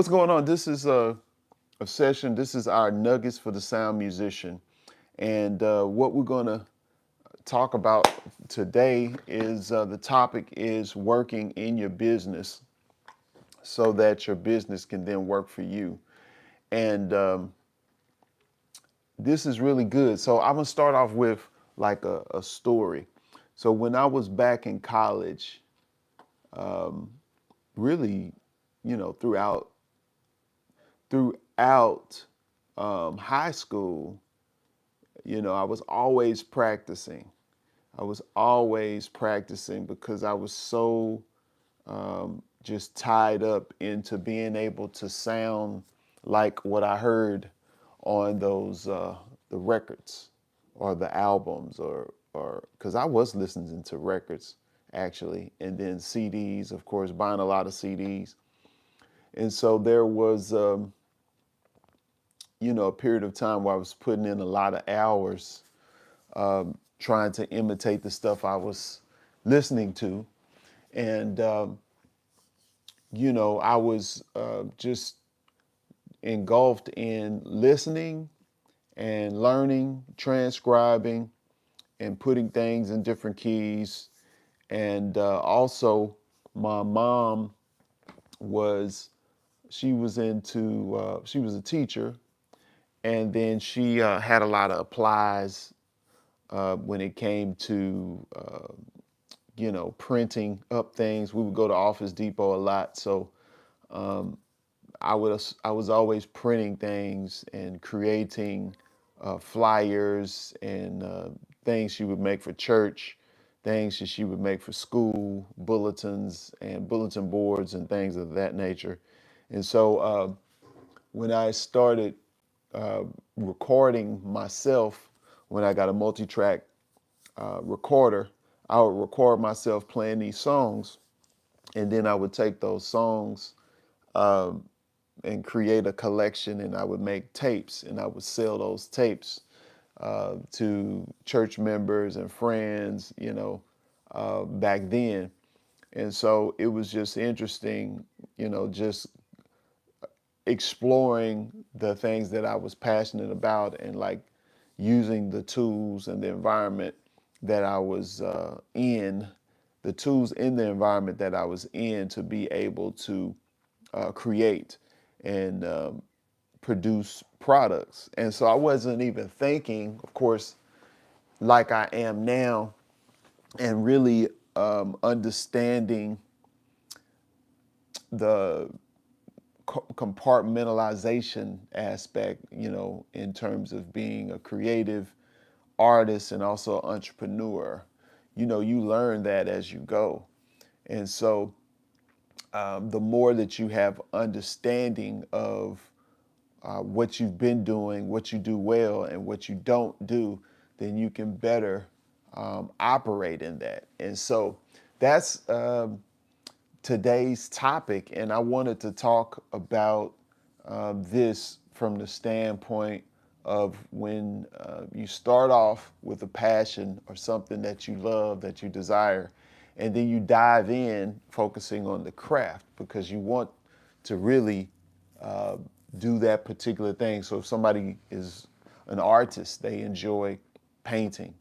What's going on? This is a session. This is our nuggets for the sound musician. And what we're going to talk about today is the topic is working in your business so that your business can then work for you. And this is really good. So I'm going to start off with like a story. So when I was back in college, really, throughout high school, I was always practicing. I was always practicing because I was so just tied up into being able to sound like what I heard on those the records or the albums or because I was listening to records actually, and then CDs, of course, buying a lot of CDs, and so there was a period of time where I was putting in a lot of hours trying to imitate the stuff I was listening to. And, I was just engulfed in listening and learning, transcribing, and putting things in different keys. And also, my mom was, she was a teacher, and then she had a lot of applies when it came to printing up things. We would go to Office Depot a lot, so I was always printing things and creating flyers and things she would make for church, things that she would make for school, bulletins and bulletin boards and things of that nature. And so when I started uh, recording myself, when I got a multi-track recorder, I would record myself playing these songs, and then I would take those songs and create a collection, and I would make tapes, and I would sell those tapes to church members and friends, back then. And so it was just interesting, just exploring the things that I was passionate about and like using the tools and the environment that I was in, the tools in the environment that I was in to be able to create and produce products. And so I wasn't even thinking, of course, like I am now, and really understanding the compartmentalization aspect, in terms of being a creative artist and also entrepreneur. You learn that as you go. And so the more that you have understanding of what you've been doing, what you do well, and what you don't do, then you can better operate in that. And so that's today's topic. And I wanted to talk about this from the standpoint of when you start off with a passion or something that you love, that you desire, and then you dive in focusing on the craft because you want to really uh, do that particular thing. So if somebody is an artist, they enjoy painting,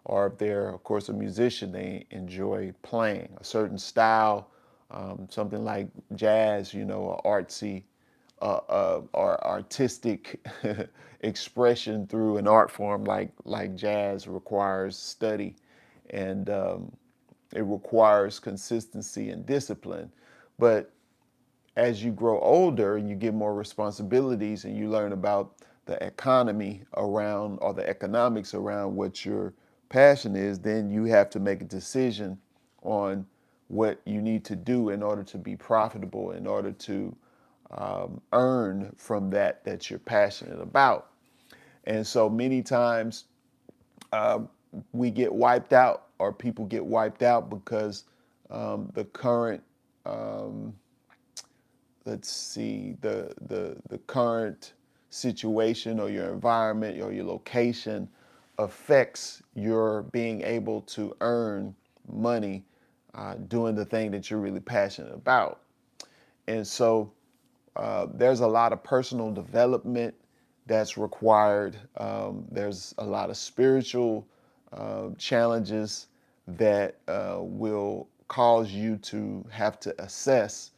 or if they're, of course, a musician, they enjoy playing a certain style, something like jazz, or artsy or artistic expression through an art form like jazz requires study, and it requires consistency and discipline. But as you grow older and you get more responsibilities and you learn about the economy around or the economics around what your passion is, then you have to make a decision on what you need to do in order to be profitable, in order to earn from that you're passionate about. And so many times we get wiped out, or people get wiped out because the current let's see, the current situation or your environment or your location affects your being able to earn money doing the thing that you're really passionate about. And so there's a lot of personal development that's required. There's a lot of spiritual challenges that will cause you to have to assess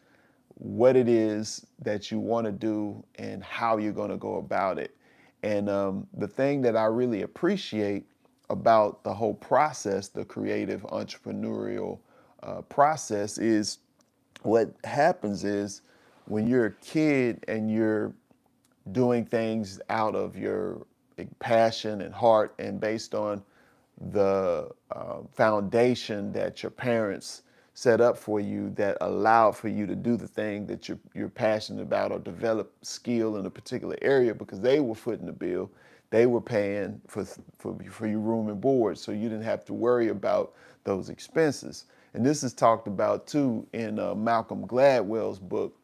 what it is that you want to do and how you're going to go about it. And the thing that I really appreciate about the whole process, the creative entrepreneurial process, is what happens is when you're a kid and you're doing things out of your passion and heart and based on the foundation that your parents set up for you that allowed for you to do the thing that you're passionate about or develop skill in a particular area because they were footing the bill. They were paying for your room and board, so you didn't have to worry about those expenses. And this is talked about too in Malcolm Gladwell's book,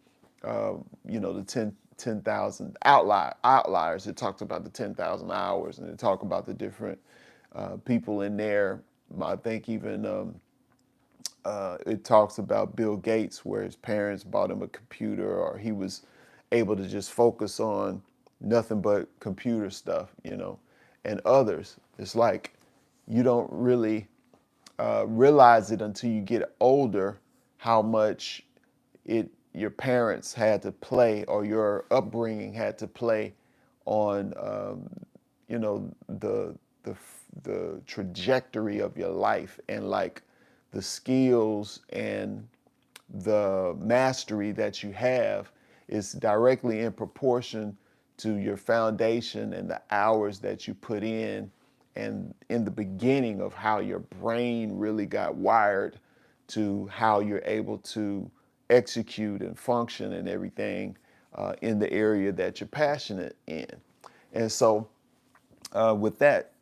the 10,000 outliers. It talks about the 10,000 hours, and it talk about the different people in there. I think even it talks about Bill Gates, where his parents bought him a computer, or he was able to just focus on nothing but computer stuff, and others. It's like you don't really realize it until you get older how much your parents had to play or your upbringing had to play on the the trajectory of your life, and like the skills and the mastery that you have is directly in proportion to your foundation and the hours that you put in, and in the beginning of how your brain really got wired to how you're able to execute and function and everything in the area that you're passionate in. And so with that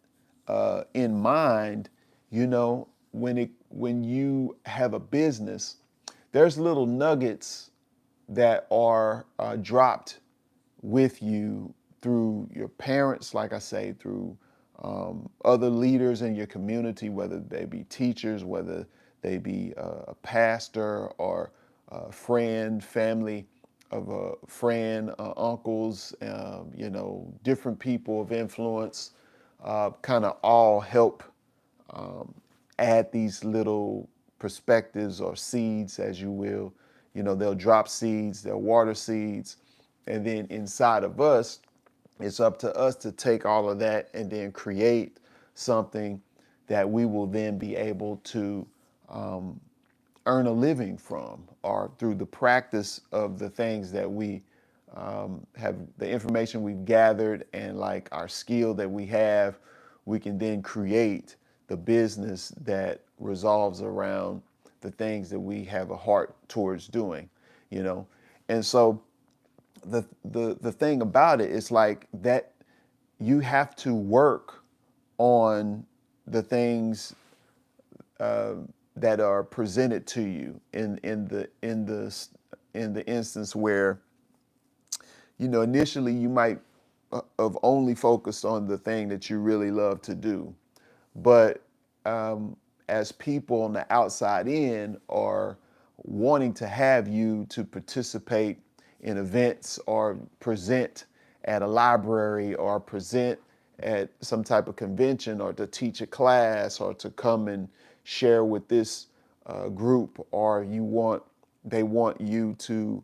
in mind, when you have a business, there's little nuggets that are dropped with you through your parents, like I say, through other leaders in your community, whether they be teachers, whether they be a pastor or a friend, family of a friend, uncles, different people of influence, kind of all help add these little perspectives or seeds, as you will. They'll drop seeds, they'll water seeds, and then inside of us, it's up to us to take all of that and then create something that we will then be able to earn a living from, or through the practice of the things that we have, the information we've gathered and like our skill that we have, we can then create the business that resolves around the things that we have a heart towards doing, And so the thing about it is like that you have to work on the things that are presented to you in the instance where initially you might have only focused on the thing that you really love to do, but as people on the outside in are wanting to have you to participate in events or present at a library or present at some type of convention or to teach a class or to come and share with this group, or they want you to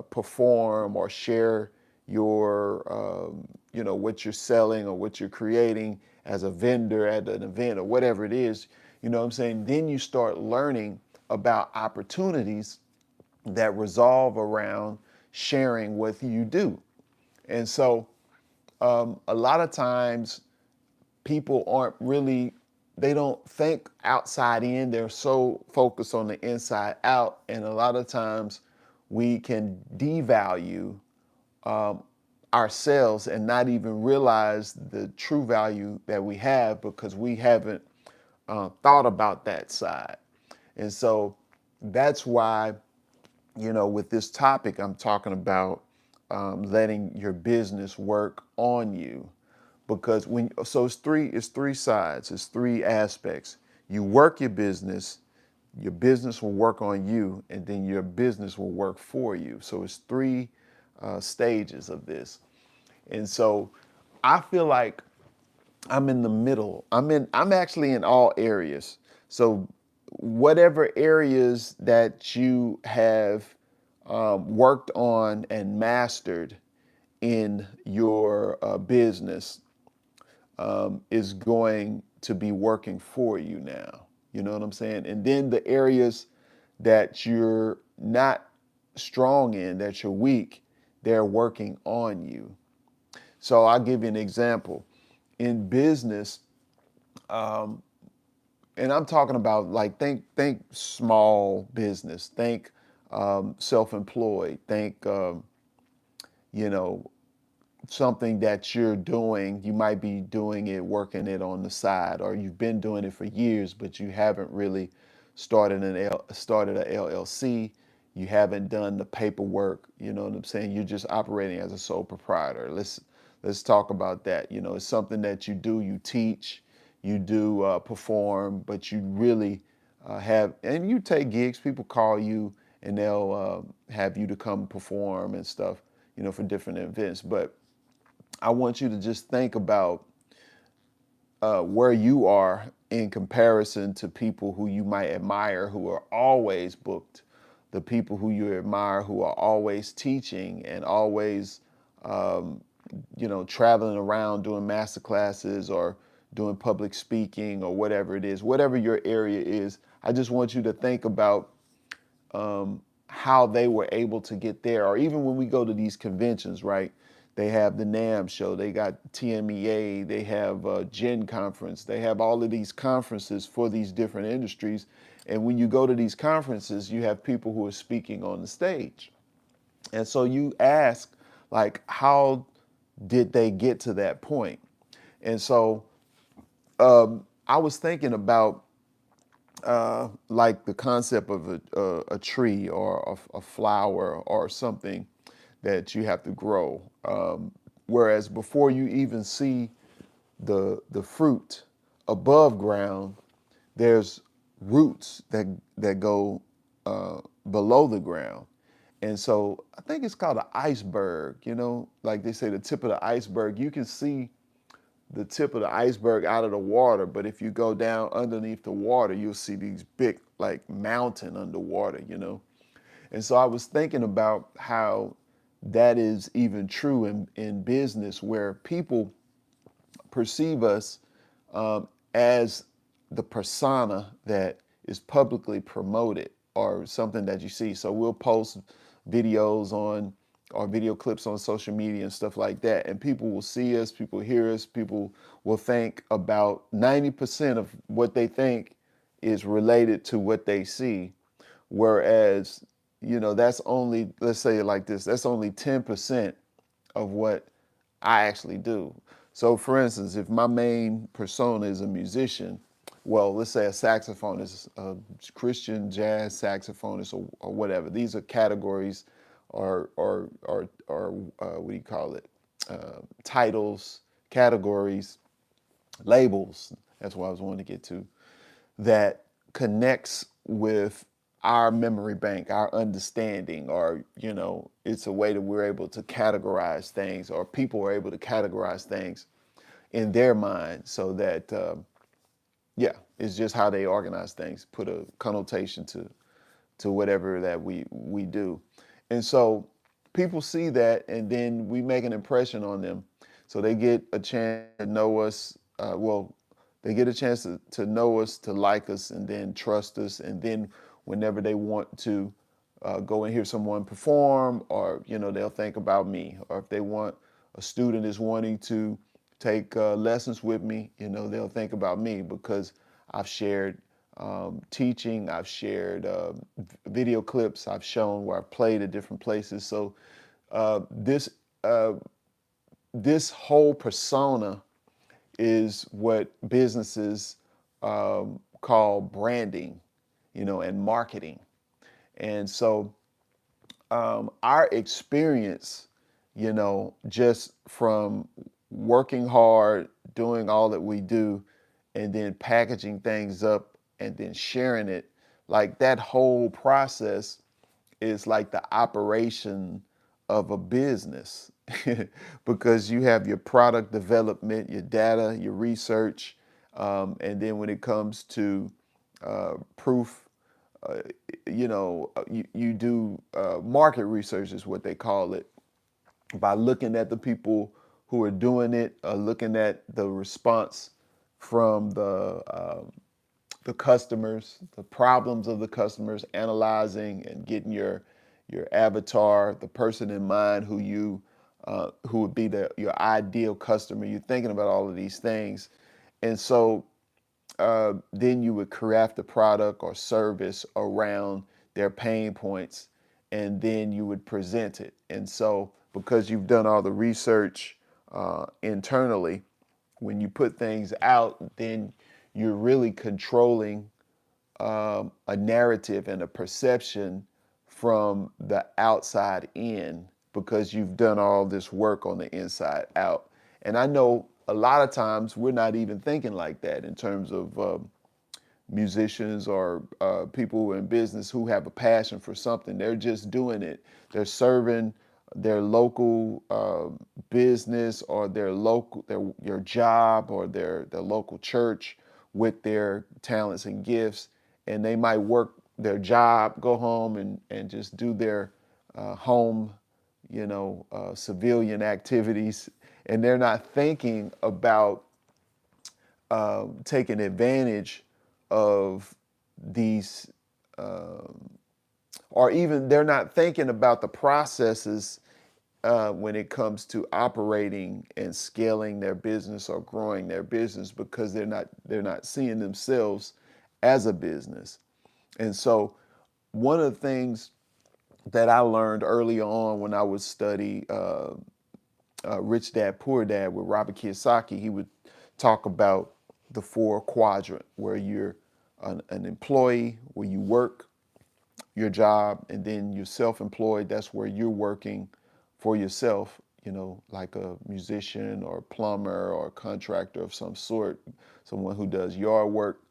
perform or share your what you're selling or what you're creating as a vendor at an event or whatever it is, what I'm saying? Then you start learning about opportunities that resolve around sharing what you do. And so a lot of times people they don't think outside in, they're so focused on the inside out. And a lot of times we can devalue ourselves and not even realize the true value that we have because we haven't thought about that side. And so that's why, with this topic, I'm talking about letting your business work on you, because it's three sides, it's three aspects. You work your business will work on you, and then your business will work for you. So it's three stages of this. And so I feel like I'm in the middle. I'm actually in all areas. So whatever areas that you have worked on and mastered in your business is going to be working for you now. You know what I'm saying? And then the areas that you're not strong in, that you're weak, they're working on you. So I'll give you an example. In business, and I'm talking about like think small business, think self-employed, think you know something that you're doing. You might be doing it, working it on the side, or you've been doing it for years, but you haven't really started a LLC. You haven't done the paperwork. You know what I'm saying? You're just operating as a sole proprietor. Let's talk about that. You know, it's something that you do. You teach, you do perform, but you really have, and you take gigs. People call you and they'll have you to come perform and stuff. You know, for different events, but I want you to just think about where you are in comparison to people who you might admire who are always booked, the people who you admire who are always teaching and always, traveling around doing master classes or doing public speaking or whatever it is, whatever your area is. I just want you to think about how they were able to get there. Or even when we go to these conventions, right? They have the NAM show, they got TMEA, they have Gen Conference, they have all of these conferences for these different industries. And when you go to these conferences, you have people who are speaking on the stage. And so you ask, like, how did they get to that point? And so I was thinking about like the concept of a tree or a flower or something that you have to grow. Whereas before you even see the fruit above ground, there's roots that go below the ground. And so I think it's called an iceberg, you know, like they say, the tip of the iceberg. You can see the tip of the iceberg out of the water, but if you go down underneath the water, you'll see these big like mountain underwater, you know. And so I was thinking about how that is even true in business, where people perceive us as the persona that is publicly promoted or something that you see. So we'll post videos on or video clips on social media and stuff like that. And people will see us, people hear us, people will think about 90% of what they think is related to what they see. Whereas, you know, that's only, let's say it like this, that's only 10% of what I actually do. So, for instance, if my main persona is a musician, well, let's say a saxophonist, a Christian jazz saxophonist, or whatever. These are categories, or what do you call it? Titles, categories, labels. That's what I was wanting to get to. That connects with our memory bank, our understanding, or, you know, it's a way that we're able to categorize things, or people are able to categorize things in their mind, so that yeah, it's just how they organize things, put a connotation to whatever that we do. And so people see that, and then we make an impression on them. So they get a chance to know us. They get a chance to know us, to like us, and then trust us. And then whenever they want to go and hear someone perform, or, you know, they'll think about me. Or if they want, a student is wanting to take lessons with me, you know, they'll think about me because I've shared teaching, I've shared video clips, I've shown where I've played at different places. So uh, this uh, this whole persona is what businesses call branding, you know, and marketing. And so our experience, you know, just from working hard, doing all that we do, and then packaging things up and then sharing it, like that whole process is like the operation of a business because you have your product development, your data, your research, and then when it comes to proof, uh, you do market research is what they call it, by looking at the people who are doing it, looking at the response from the customers, the problems of the customers, analyzing and getting your avatar, the person in mind who would be your ideal customer. You're thinking about all of these things, and so then you would craft a product or service around their pain points, and then you would present it. And so, because you've done all the research internally, when you put things out, then you're really controlling a narrative and a perception from the outside in because you've done all this work on the inside out. And I know a lot of times we're not even thinking like that in terms of musicians or people in business who have a passion for something. They're just doing it. They're serving their local business or your job or their local church with their talents and gifts, and they might work their job, go home and just do their home, civilian activities, and they're not thinking about taking advantage of these, or even they're not thinking about the processes when it comes to operating and scaling their business or growing their business because they're not seeing themselves as a business. And so one of the things that I learned early on when I would study Rich Dad Poor Dad with Robert Kiyosaki, he would talk about the four quadrant where you're an employee, where you work your job, and then you're self-employed. That's where you're working for yourself, like a musician or a plumber or a contractor of some sort, someone who does yard work,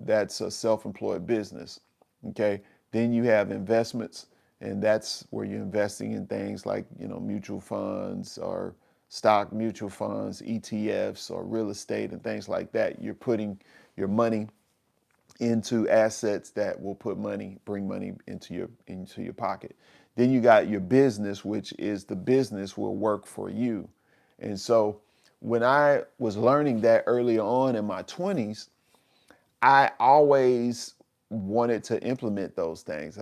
that's a self-employed business. Okay. Then you have investments, and that's where you're investing in things like, mutual funds or stock mutual funds, ETFs, or real estate and things like that. You're putting your money into assets that will bring money into your pocket. Then you got your business, which is the business will work for you. And so when I was learning that early on in my 20s, I always wanted to implement those things.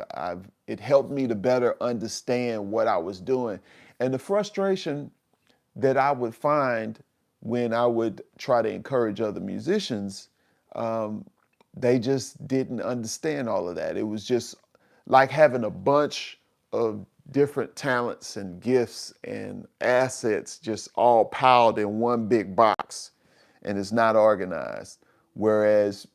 It helped me to better understand what I was doing. And the frustration that I would find when I would try to encourage other musicians, they just didn't understand all of that. It was just like having a bunch of different talents and gifts and assets just all piled in one big box, and it's not organized. Whereas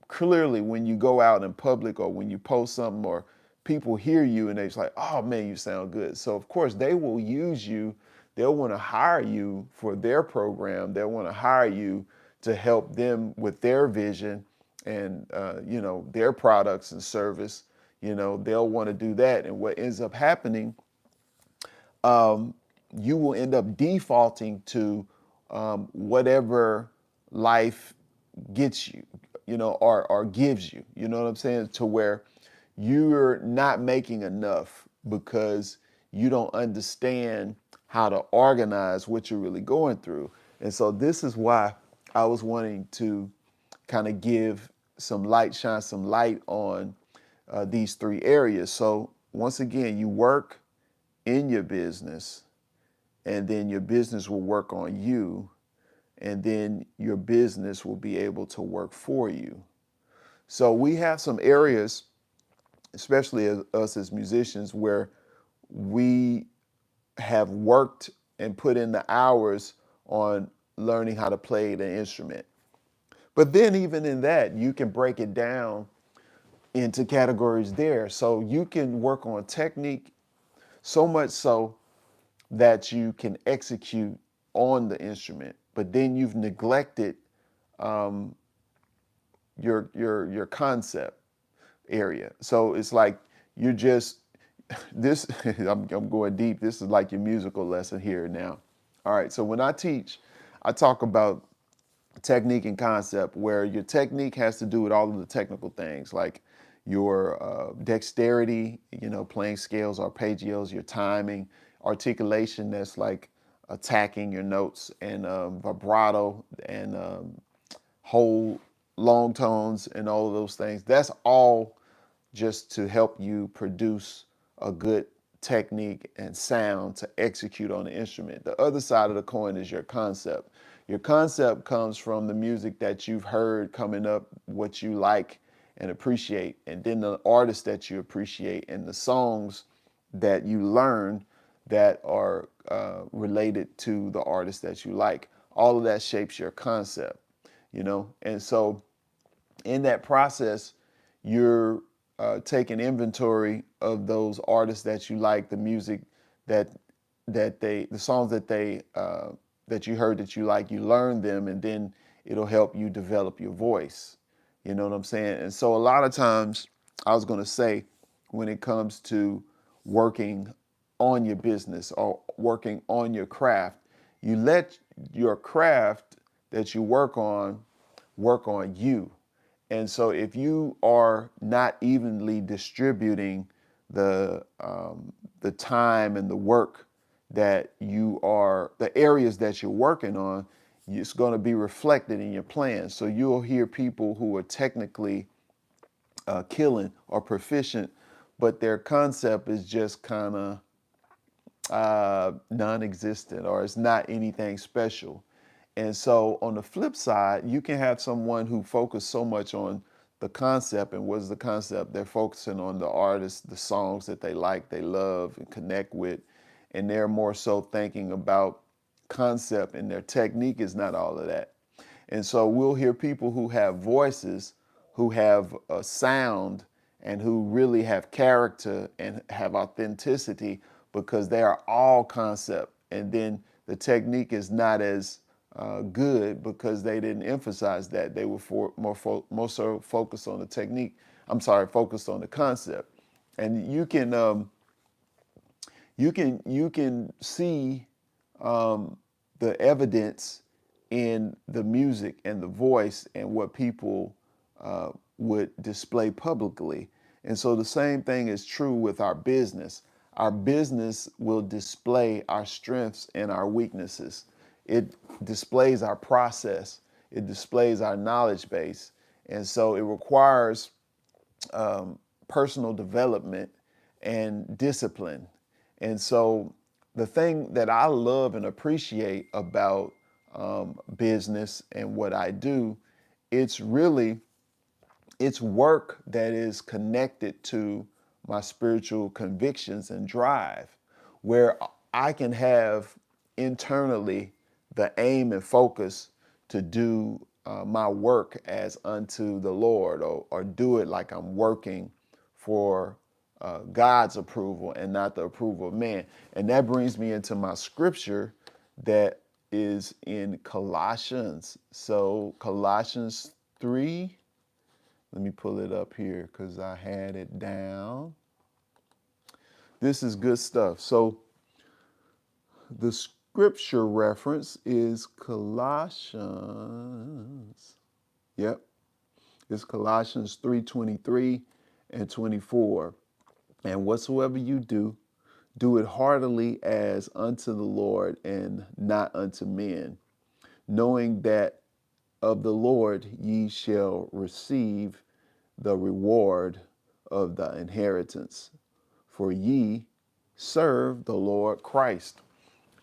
clearly when you go out in public or when you post something or people hear you and they're just like, oh man, you sound good. So of course they will use you. They'll want to hire you for their program. They'll want to hire you to help them with their vision and their products and service. They'll want to do that. And what ends up happening, you will end up defaulting to whatever life gets you, or gives you, you know what I'm saying? To where you're not making enough because you don't understand how to organize what you're really going through. And so this is why I was wanting to kind of shine some light on these three areas. So once again, you work in your business, and then your business will work on you, and then your business will be able to work for you. So we have some areas, especially as us as musicians, where we have worked and put in the hours on learning how to play the instrument. But then even in that, you can break it down into categories there. So you can work on technique so much so that you can execute on the instrument, but then you've neglected your concept area. So it's like you're just this, I'm going deep. This is like your musical lesson here now. All right, so when I teach, I talk about technique and concept, where your technique has to do with all of the technical things like your dexterity, playing scales, arpeggios, your timing, articulation, that's like attacking your notes, and vibrato, and whole long tones, and all of those things. That's all just to help you produce a good technique and sound to execute on the instrument. The other side of the coin is your concept. Your concept comes from the music that you've heard coming up, what you like and appreciate, and then the artists that you appreciate, and the songs that you learn that are related to the artist that you like. All of that shapes your concept, And so in that process, you're taking inventory of those artists that you like, the music that the songs that you heard that you like. You learn them, and then it'll help you develop your voice. You know what I'm saying? And so a lot of times, I was going to say, when it comes to working on your business or working on your craft, you let your craft that you work on you. And so if you are not evenly distributing the time and the work that the areas that you're working on, it's going to be reflected in your plans. So you'll hear people who are technically killing or proficient, but their concept is just kind of non-existent, or it's not anything special. And so on the flip side, you can have someone who focus so much on the concept. And what's the concept? They're focusing on the artist, the songs that they like, they love, and connect with. And they're more so thinking about concept, and their technique is not all of that. And so we'll hear people who have voices, who have a sound, and who really have character and have authenticity, because they are all concept. And then the technique is not as good, because they didn't emphasize that. They were more so focused on the technique. I'm sorry, focused on the concept. And you can see the evidence in the music and the voice and what people would display publicly. And so the same thing is true with our business. Our business will display our strengths and our weaknesses. It displays our process. It displays our knowledge base. And so it requires personal development and discipline. And so the thing that I love and appreciate about business and what I do, it's really it's work that is connected to my spiritual convictions and drive, where I can have internally the aim and focus to do my work as unto the Lord, or do it like I'm working for God's approval and not the approval of man. And that brings me into my scripture that is in Colossians. So Colossians 3, let me pull it up here because I had it down. This is good stuff. So the scripture reference is Colossians. Yep. It's Colossians 3:23 and 24. And whatsoever you do, do it heartily as unto the Lord and not unto men, knowing that of the Lord ye shall receive the reward of the inheritance. For ye serve the Lord Christ.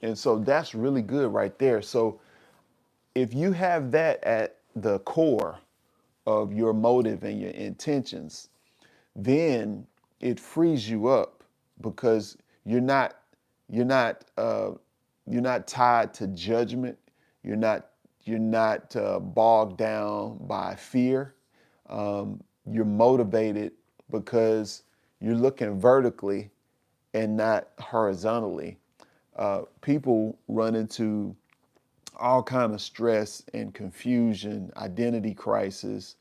And so that's really good right there. So if you have that at the core of your motive and your intentions, then it frees you up, because you're not you're not tied to judgment. You're not bogged down by fear. You're motivated because you're looking vertically and not horizontally. People run into all kind of stress and confusion, identity crisis,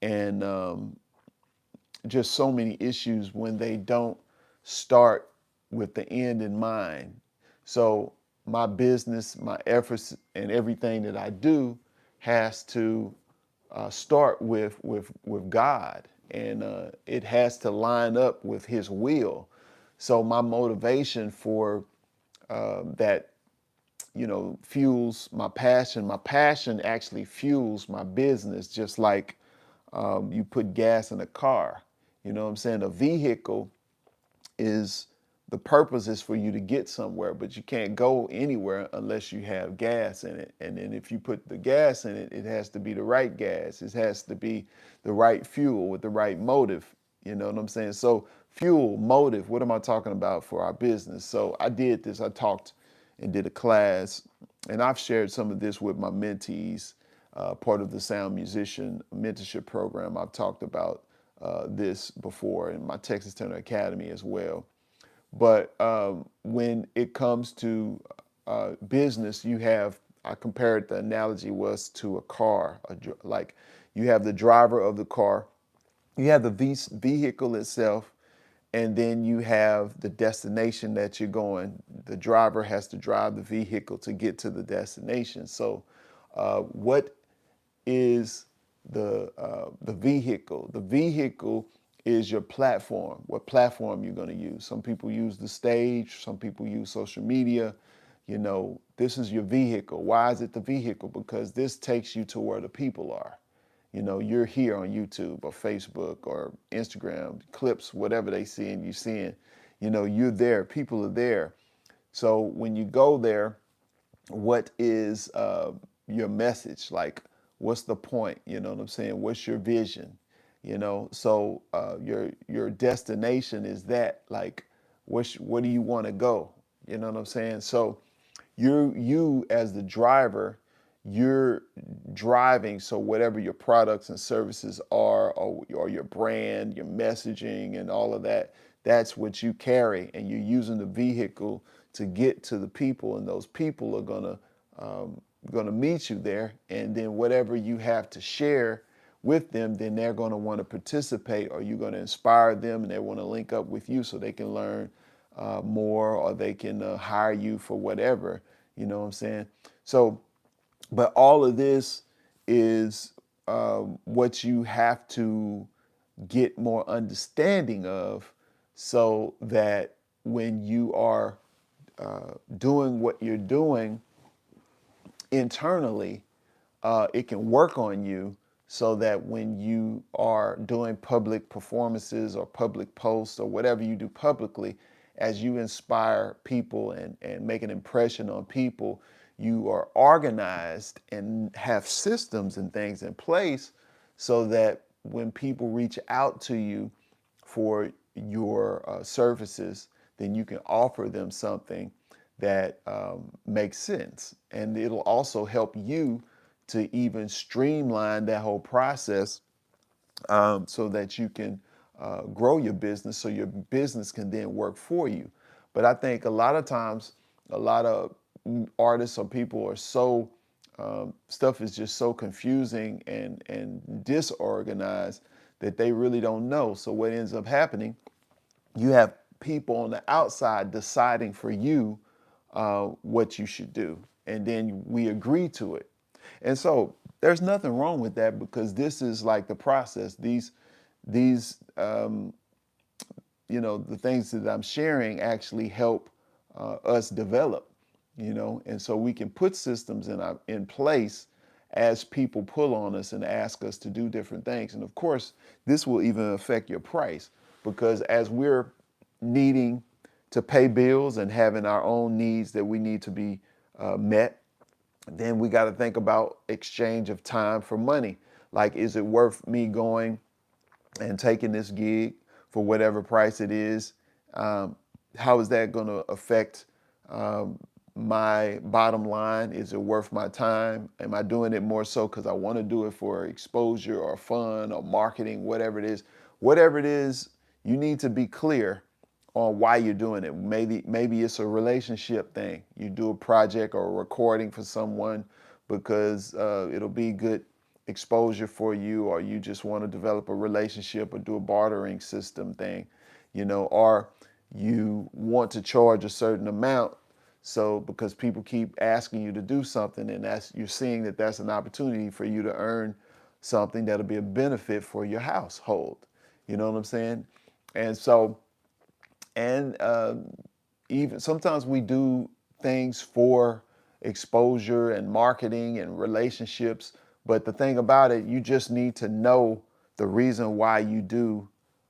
and just so many issues when they don't start with the end in mind. So my business, my efforts, and everything that I do has to start with God, and it has to line up with His will. So my motivation for that, fuels my passion. My passion actually fuels my business, just like you put gas in a car. You know what I'm saying? A vehicle is the purpose is for you to get somewhere, but you can't go anywhere unless you have gas in it. And then if you put the gas in it, it has to be the right gas. It has to be the right fuel with the right motive. You know what I'm saying? So fuel, motive, what am I talking about for our business? So I did this. I talked and did a class, and I've shared some of this with my mentees, part of the Sound Musician Mentorship Program. I've talked about this before in my Texas Turner Academy as well. But when it comes to business, I compared the analogy was to a car, like you have the driver of the car, you have the vehicle itself, and then you have the destination that you're going. The driver has to drive the vehicle to get to the destination. So, what is the vehicle? The vehicle is your platform. What platform you're going to use? Some people use the stage. Some people use social media. This is your vehicle. Why is it the vehicle? Because this takes you to where the people are. You're here on YouTube or Facebook or Instagram, clips, whatever they see and you seeing, you're there. People are there. So when you go there, what is your message? Like, what's the point? You know what I'm saying? What's your vision? So your destination is that. Like, where do you want to go? You know what I'm saying? So you as the driver, you're driving. So whatever your products and services are, or your brand, your messaging, and all of that, that's what you carry, and you're using the vehicle to get to the people, and those people are gonna meet you there, and then whatever you have to share with them, then they're going to want to participate, or you're going to inspire them, and they want to link up with you so they can learn more, or they can hire you for whatever. You know what I'm saying? So, but all of this is what you have to get more understanding of, so that when you are doing what you're doing internally, it can work on you, so that when you are doing public performances or public posts or whatever you do publicly, as you inspire people and make an impression on people, you are organized and have systems and things in place, so that when people reach out to you for your services, then you can offer them something that makes sense. And it'll also help you to even streamline that whole process, so that you can grow your business, so your business can then work for you. But I think a lot of times, a lot of artists or people are so, stuff is just so confusing and disorganized that they really don't know. So what ends up happening, you have people on the outside deciding for you what you should do, and then we agree to it. And so there's nothing wrong with that, because this is like the process. These the things that I'm sharing actually help us develop, and so we can put systems in place as people pull on us and ask us to do different things. And of course, this will even affect your price, because as we're needing to pay bills and having our own needs that we need to be met, then we got to think about exchange of time for money. Like, is it worth me going and taking this gig for whatever price it is? How is that going to affect my bottom line? Is it worth my time? Am I doing it more so because I want to do it for exposure or fun or marketing, whatever it is? Whatever it is, you need to be clear on why you're doing it. Maybe it's a relationship thing. You do a project or a recording for someone because it'll be good exposure for you, or you just want to develop a relationship or do a bartering system thing, or You want to charge a certain amount. So because people keep asking you to do something, and that's you're seeing that that's an opportunity for you to earn something that'll be a benefit for your household. You know what I'm saying? And so, and even sometimes we do things for exposure and marketing and relationships. But the thing about it, you just need to know the reason why you do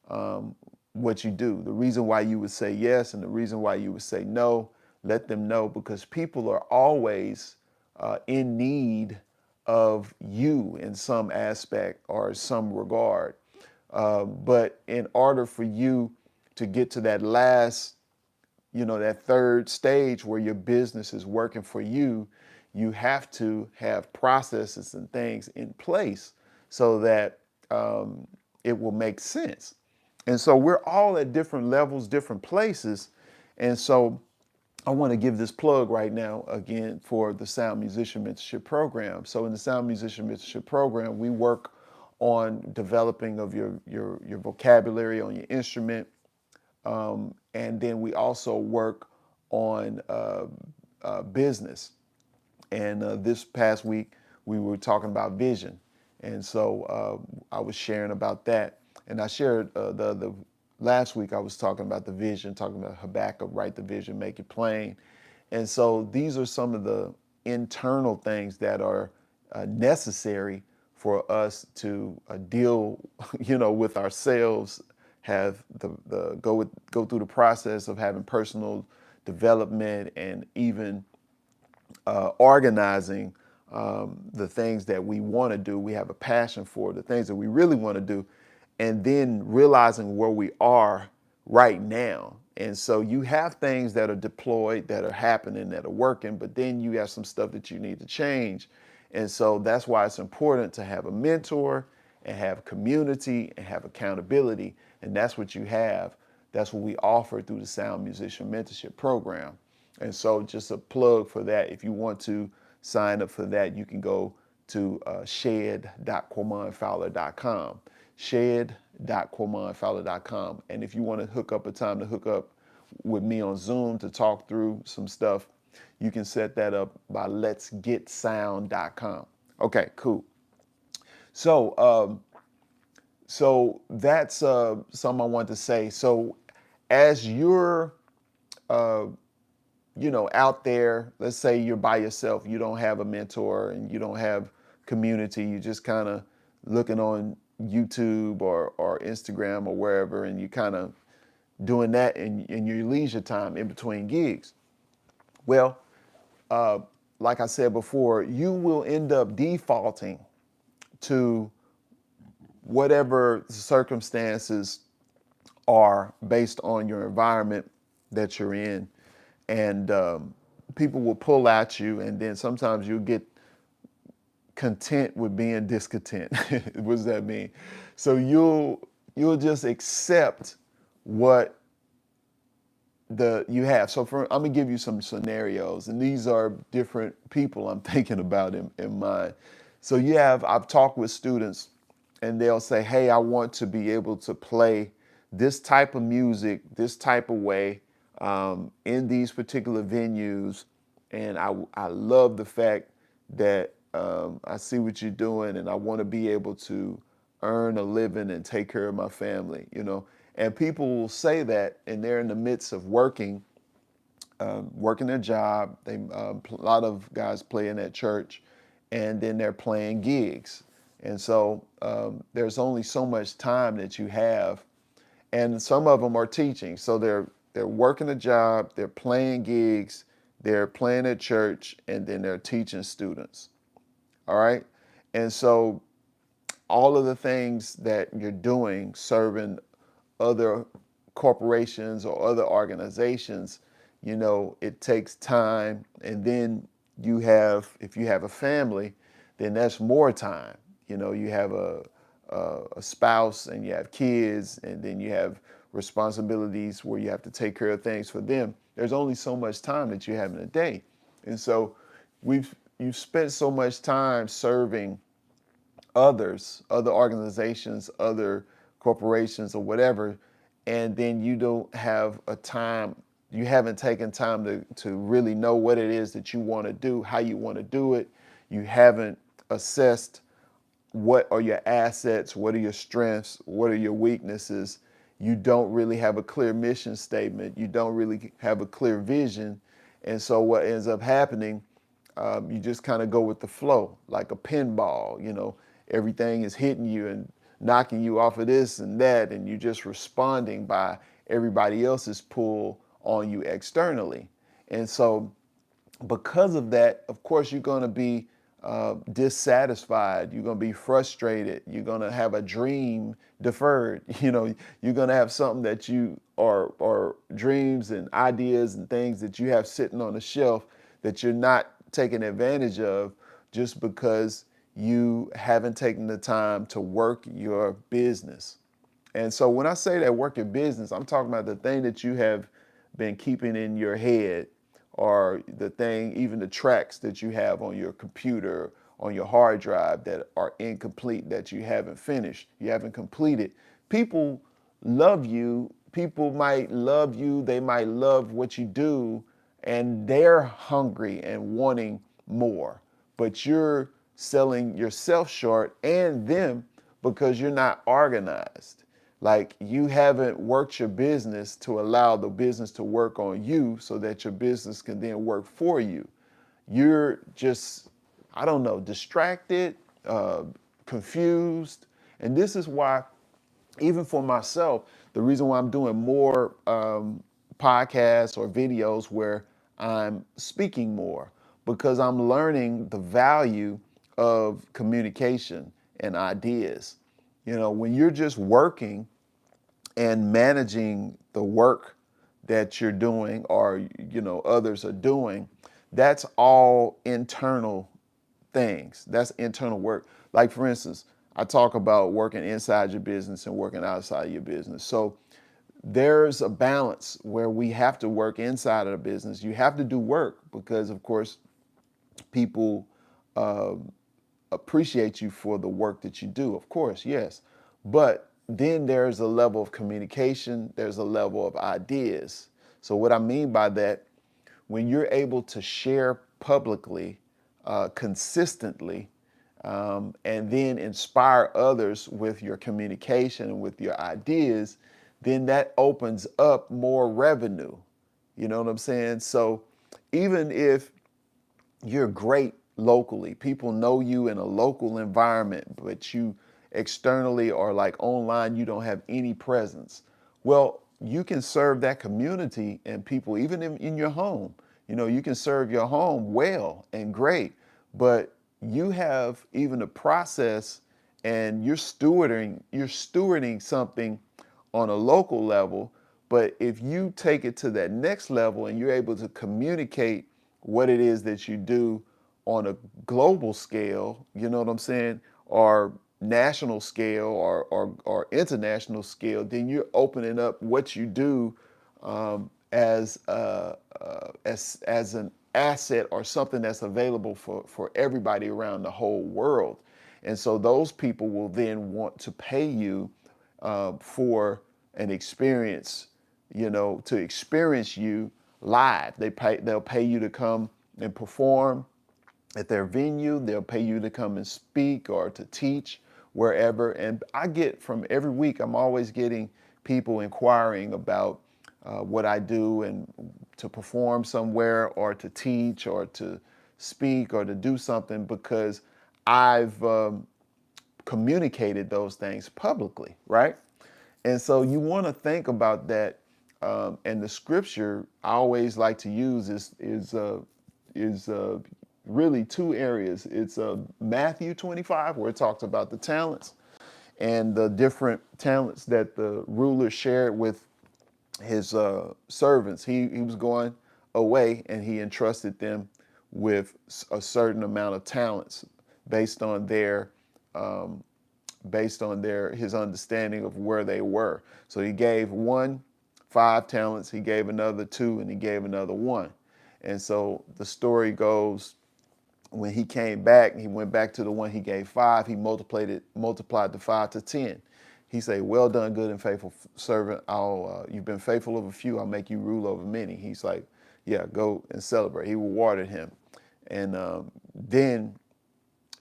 um, what you do, the reason why you would say yes and the reason why you would say no. Let them know, because people are always in need of you in some aspect or some regard. But in order for you to get to that last, that third stage where your business is working for you, you have to have processes and things in place so that it will make sense. And so we're all at different levels, different places. And so I want to give this plug right now again for the Sound Musician Mentorship Program. So in the Sound Musician Mentorship Program, we work on developing of your vocabulary on your instrument, and then we also work on business. And this past week, we were talking about vision. And so I was sharing about that. And I shared the last week, I was talking about the vision, talking about Habakkuk, write the vision, make it plain. And so these are some of the internal things that are necessary for us to deal, with ourselves, have the go through the process of having personal development, and even organizing the things that we want to do. We have a passion for the things that we really want to do, and then realizing where we are right now. And so you have things that are deployed, that are happening, that are working, but then you have some stuff that you need to change. And so that's why it's important to have a mentor and have community and have accountability. And that's what you have. That's what we offer through the Sound Musician Mentorship Program. And so just a plug for that. If you want to sign up for that, you can go to shed.quamonfowler.com, shed.quamonfowler.com. And if you want to hook up a time to hook up with me on Zoom to talk through some stuff, you can set that up by letsgetsound.com. Okay, cool. So, so that's something I want to say. So, as you're out there, let's say you're by yourself, you don't have a mentor and you don't have community, you just kind of looking on YouTube or Instagram or wherever, and you kind of doing that in your leisure time in between gigs. Well, like I said before, you will end up defaulting to whatever circumstances are based on your environment that you're in. And people will pull at you, and then sometimes you'll get content with being discontent. What does that mean? So you'll just accept what you have. So I'm gonna give you some scenarios, and these are different people I'm thinking about in mind. So I've talked with students, and they'll say, hey, I want to be able to play this type of music, this type of way, in these particular venues. And I love the fact that I see what you're doing, and I want to be able to earn a living and take care of my family. And people will say that, and they're in the midst of working their job. A lot of guys play in that church, and then they're playing gigs. And so there's only so much time that you have, and some of them are teaching. So they're working a job, they're playing gigs, they're playing at church, and then they're teaching students. All right, and so all of the things that you're doing, serving other corporations or other organizations, it takes time. And then if you have a family, then that's more time. You have a spouse, and you have kids, and then you have responsibilities where you have to take care of things for them. There's only so much time that you have in a day. And so you've spent so much time serving others, other organizations, other corporations or whatever, and then you don't have a time, you haven't taken time to really know what it is that you want to do, how you want to do it. You haven't assessed what are your assets, what are your strengths, what are your weaknesses. You don't really have a clear mission statement. You don't really have a clear vision. And so what ends up happening, you just kind of go with the flow, like a pinball. Everything is hitting you and knocking you off of this and that, and you're just responding by everybody else's pull on you externally. And so because of that, of course, you're going to be dissatisfied. You're going to be frustrated. You're going to have a dream deferred. You're going to have something that you or dreams and ideas and things that you have sitting on the shelf that you're not taking advantage of just because you haven't taken the time to work your business. And so when I say that work your business, I'm talking about the thing that you have been keeping in your head, or the thing, even the tracks that you have on your computer, on your hard drive that are incomplete, that you haven't finished, you haven't completed. People love you. People might love you. They might love what you do, and they're hungry and wanting more. But you're selling yourself short and them because you're not organized. Like, you haven't worked your business to allow the business to work on you so that your business can then work for you. You're just, I don't know, distracted, confused. And this is why, even for myself, the reason why I'm doing more podcasts or videos where I'm speaking more, because I'm learning the value of communication and ideas. When you're just working and managing the work that you're doing, or others are doing, that's all internal things. That's internal work. Like, for instance, I talk about working inside your business and working outside your business. So there's a balance where we have to work inside of the business. You have to do work because, of course, people uh, appreciate you for the work that you do, of course, yes. But then there's a level of communication, there's a level of ideas. So what I mean by that, when you're able to share publicly, consistently, and then inspire others with your communication and with your ideas, then that opens up more revenue. You know what I'm saying? So even if you're great locally, people know you in a local environment, but you externally or like online, you don't have any presence. Well, you can serve that community and people, even in your home. You can serve your home well and great, but you have even a process, and you're stewarding something on a local level. But if you take it to that next level and you're able to communicate what it is that you do on a global scale, you know what I'm saying, or national scale, or international scale, then you're opening up what you do as an asset or something that's available for everybody around the whole world. And so those people will then want to pay you for an experience, to experience you live. They'll pay you to come and perform at their venue. They'll pay you to come and speak or to teach wherever. And I get, from every week, I'm always getting people inquiring about what I do, and to perform somewhere or to teach or to speak or to do something, because I've communicated those things publicly, right? And so you want to think about that. And the scripture I always like to use is really two areas. It's Matthew 25, where it talks about the talents and the different talents that the ruler shared with his servants. He was going away, and he entrusted them with a certain amount of talents based on their his understanding of where they were. So he gave one 5 talents, he gave another 2, and he gave another 1. And so the story goes, when he came back, he went back to the one he gave 5. He multiplied the 5 to 10. He say, well done, good and faithful servant. You've been faithful over few, I'll make you rule over many. He's like, yeah, go and celebrate. He rewarded him. And then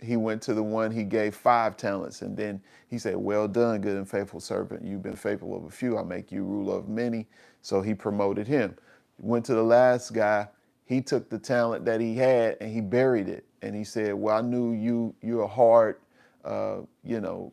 he went to the one he gave 5 talents. And then he said, well done, good and faithful servant. You've been faithful over few, I'll make you rule over many. So he promoted him. Went to the last guy. He took the talent that he had and he buried it. And he said, well, I knew you're a hard, you know,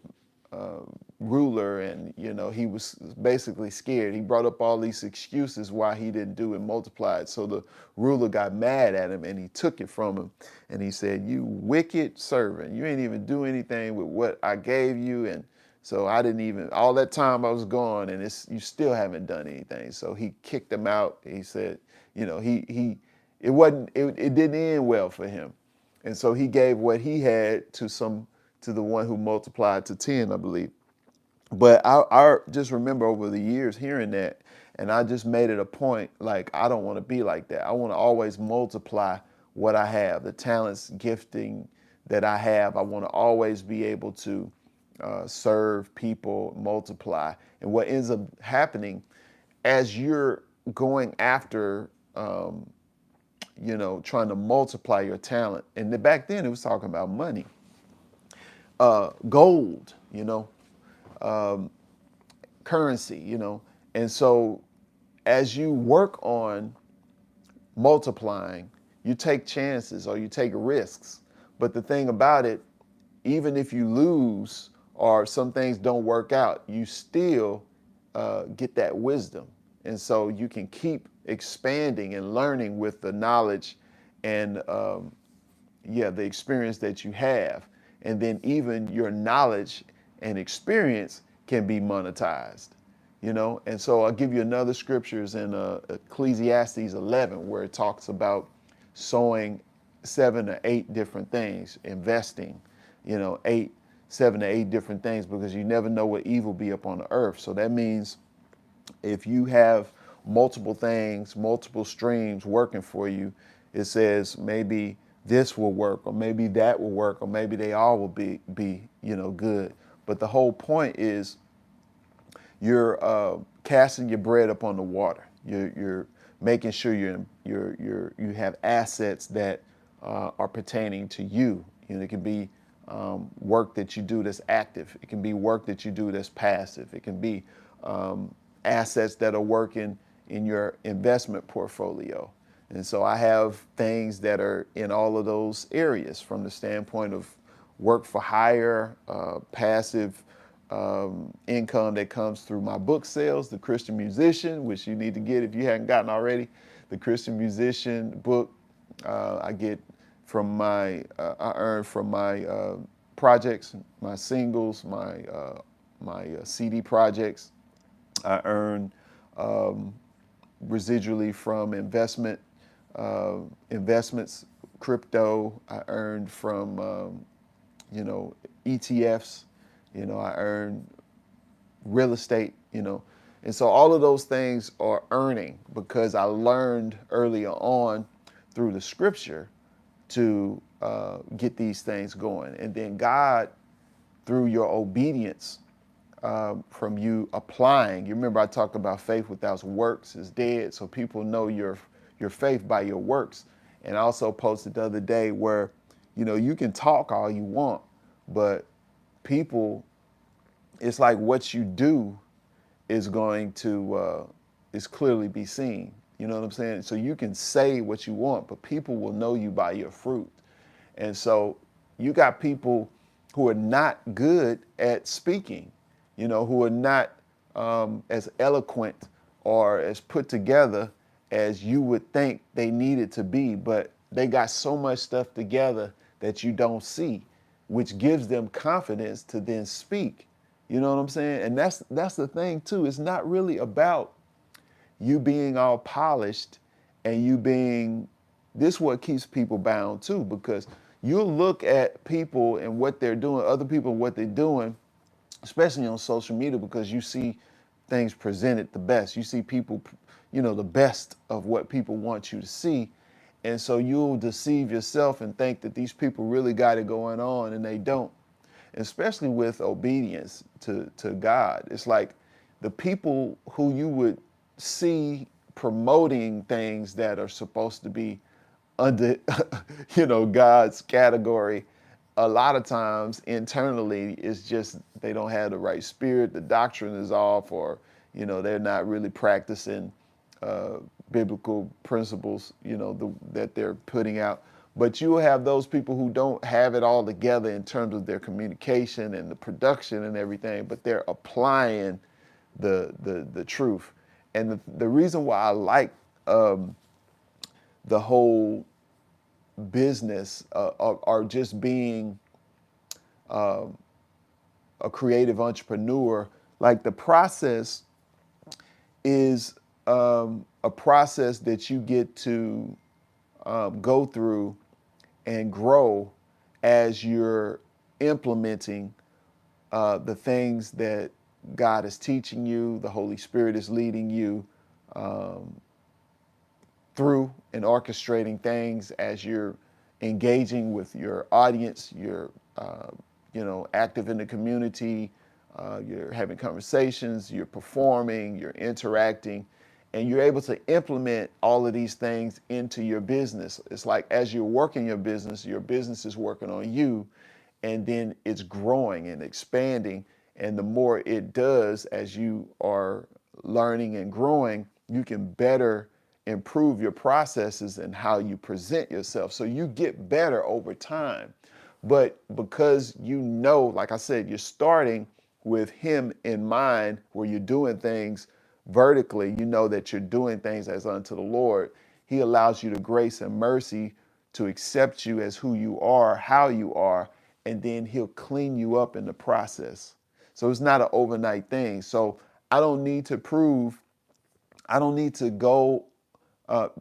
ruler, and he was basically scared. He brought up all these excuses why he didn't do it, multiplied. So the ruler got mad at him and he took it from him, and he said, you wicked servant, you ain't even do anything with what I gave you, and so I didn't even, all that time I was gone, and you still haven't done anything. So he kicked him out. He said, it didn't end well for him, and so he gave what he had to the one who multiplied to 10, I believe. But I just remember over the years hearing that, and I just made it a point, like, I don't want to be like that. I want to always multiply what I have, the talents, gifting that I have. I want to always be able to serve people, multiply. And what ends up happening as you're going after, trying to multiply your talent, and back then it was talking about money, gold, currency, And so as you work on multiplying, you take chances or you take risks. But the thing about it, even if you lose or some things don't work out, you still get that wisdom. And so you can keep expanding and learning with the knowledge and the experience that you have. And then even your knowledge and experience can be monetized, And so I'll give you another scriptures in Ecclesiastes 11, where it talks about sowing 7 or 8 different things, investing, 7 to 8 different things, because you never know what evil be upon the earth. So that means if you have multiple things, multiple streams working for you, it says maybe this will work, or maybe that will work, or maybe they all will be good. But the whole point is you're casting your bread upon the water. You're making sure you have assets that are pertaining to you. It can be work that you do that's active. It can be work that you do that's passive. It can be assets that are working in your investment portfolio. And so I have things that are in all of those areas, from the standpoint of work for hire, passive income that comes through my book sales, The Christian Musician, which you need to get if you haven't gotten already. The Christian Musician book, I earn from my projects, my singles, my CD projects. I earn residually from investments, crypto. I earned from ETFs. I earn real estate. And so all of those things are earning, because I learned earlier on through the scripture to get these things going. And then God, through your obedience, from you applying. You remember I talked about faith without works is dead. So people know your faith by your works. And I also posted the other day where, you can talk all you want, but people, it's like what you do is going to is clearly be seen. You know what I'm saying? So you can say what you want, but people will know you by your fruit. And so you got people who are not good at speaking, who are not as eloquent or as put together as you would think they needed to be, but they got so much stuff together that you don't see, which gives them confidence to then speak. You know what I'm saying? And that's the thing too. It's not really about you being all polished and you being, this is what keeps people bound too, because you'll look at people and what they're doing, other people and what they're doing, especially on social media, because you see things presented the best. You see people, the best of what people want you to see. And so you'll deceive yourself and think that these people really got it going on, and they don't. especially with obedience to God. It's like the people who you would see promoting things that are supposed to be under God's category, a lot of times internally it's just they don't have the right spirit, the doctrine is off, or they're not really practicing uh, biblical principles, that they're putting out. But you will have those people who don't have it all together in terms of their communication and the production and everything, but they're applying the truth. And the reason why I like the whole business or just being a creative entrepreneur, like the process is a process that you get to go through and grow as you're implementing the things that God is teaching you, the Holy Spirit is leading you through and orchestrating things as you're engaging with your audience, you're active in the community, you're having conversations, you're performing, you're interacting, and you're able to implement all of these things into your business. It's like as you're working your business is working on you, and then it's growing and expanding. And the more it does as you are learning and growing, you can better improve your processes and how you present yourself. So you get better over time. But because like I said, you're starting with Him in mind, where you're doing things vertically, you know that you're doing things as unto the Lord. He allows you the grace and mercy to accept you as who you are, how you are, and then He'll clean you up in the process. So it's not an overnight thing. So I don't need to prove, I don't need to go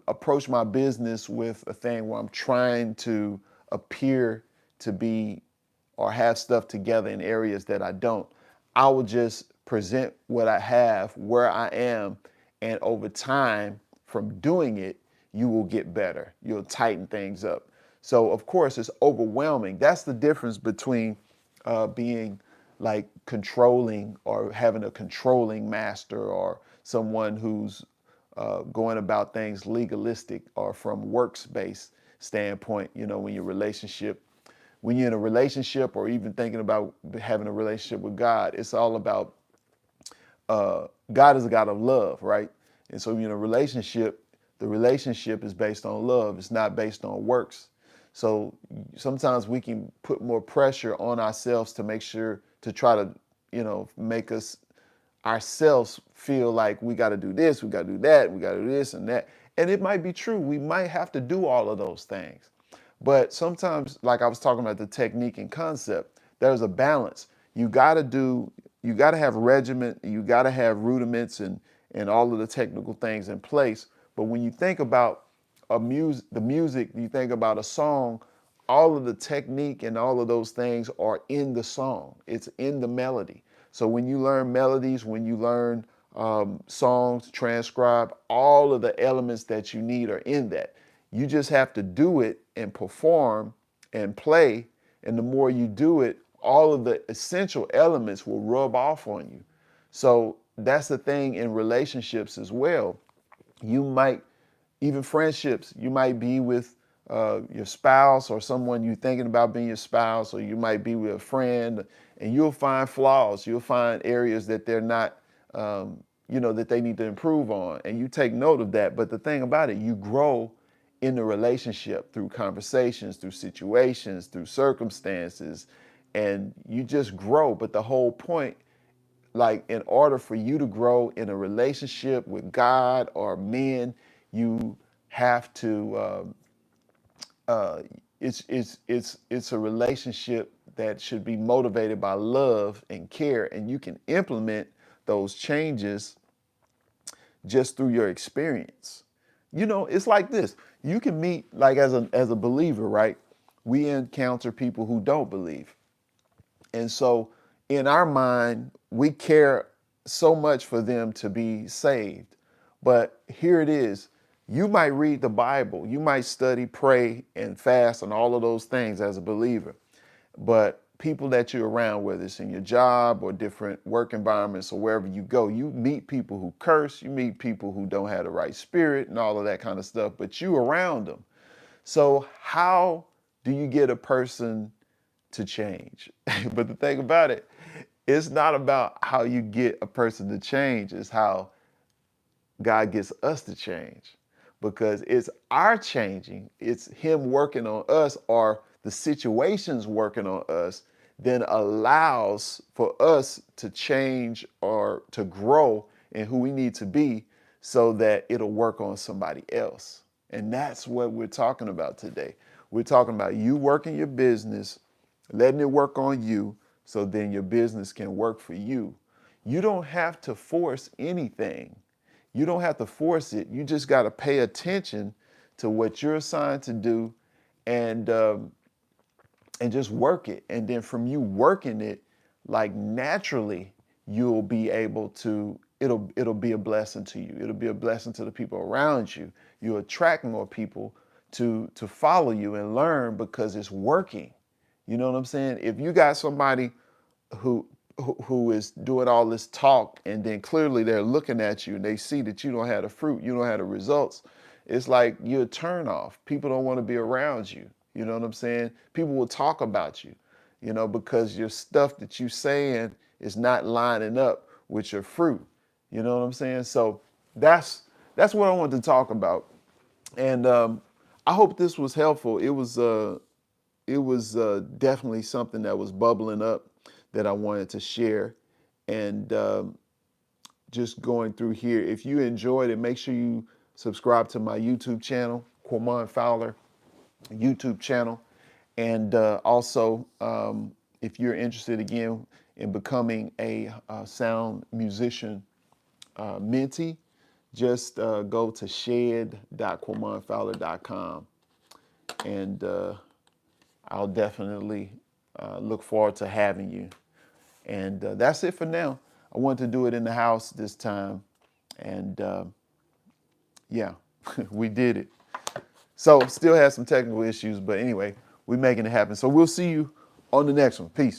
approach my business with a thing where I'm trying to appear to be or have stuff together in areas that I don't. I will just present what I have, where I am, and over time, from doing it, you will get better. You'll tighten things up. So, of course, it's overwhelming. That's the difference between being like controlling or having a controlling master, or someone who's going about things legalistic or from works-based standpoint. When you're in a relationship or even thinking about having a relationship with God, it's all about God is a God of love, right? And so in a relationship, the relationship is based on love. It's not based on works. So sometimes we can put more pressure on ourselves to make sure to try to, make us ourselves feel like we got to do this, we got to do that, we got to do this and that. And it might be true. We might have to do all of those things. But sometimes, like I was talking about the technique and concept, there's a balance. You got to have regiment, you got to have rudiments and all of the technical things in place. But when you think about the music, you think about a song, all of the technique and all of those things are in the song. It's in the melody. So when you learn melodies, when you learn songs, transcribe, all of the elements that you need are in that. You just have to do it and perform and play. And the more you do it, all of the essential elements will rub off on you. So that's the thing in relationships as well. You might, even friendships, you might be with your spouse or someone you're thinking about being your spouse, or you might be with a friend, and you'll find flaws. You'll find areas that they're not, that they need to improve on. And you take note of that. But the thing about it, you grow in the relationship through conversations, through situations, through circumstances, and you just grow. But the whole point, like in order for you to grow in a relationship with God or men, you have to. It's a relationship that should be motivated by love and care, and you can implement those changes just through your experience. It's like this. You can meet, like as a believer, right? We encounter people who don't believe. And so in our mind, we care so much for them to be saved. But here it is. You might read the Bible, you might study, pray, and fast, and all of those things as a believer. But people that you're around, whether it's in your job or different work environments or wherever you go, you meet people who curse, you meet people who don't have the right spirit and all of that kind of stuff, but you around them. So how do you get a person to change? But the thing about it, it's not about how you get a person to change, it's how God gets us to change. Because it's our changing, it's Him working on us, or the situations working on us, then allows for us to change or to grow in who we need to be so that it'll work on somebody else. And that's what we're talking about today. We're talking about you working your business, letting it work on you so then your business can work for you. You don't have to force anything. You don't have to force it. You just got to pay attention to what you're assigned to do, and just work it. And then from you working it, like naturally, you'll be able to. It'll be a blessing to you. It'll be a blessing to the people around you. You attract more people to follow you and learn because it's working. You know what I'm saying? If you got somebody who who is doing all this talk and then clearly they're looking at you and they see that you don't have the fruit, you don't have the results, it's like you're a turn off. People don't want to be around you. You know what I'm saying? People will talk about you, because your stuff that you saying is not lining up with your fruit. You know what I'm saying? So that's what I wanted to talk about. And I hope this was helpful. It was definitely something that was bubbling up that I wanted to share. And just going through here, if you enjoyed it, make sure you subscribe to my YouTube channel, Quamon Fowler YouTube channel. And also, if you're interested again in becoming a sound musician mentee, just go to shed.quamonfowler.com. And I'll definitely look forward to having you. And that's it for now. I wanted to do it in the house this time. And yeah, we did it. So still had some technical issues, but anyway, we're making it happen. So we'll see you on the next one. Peace.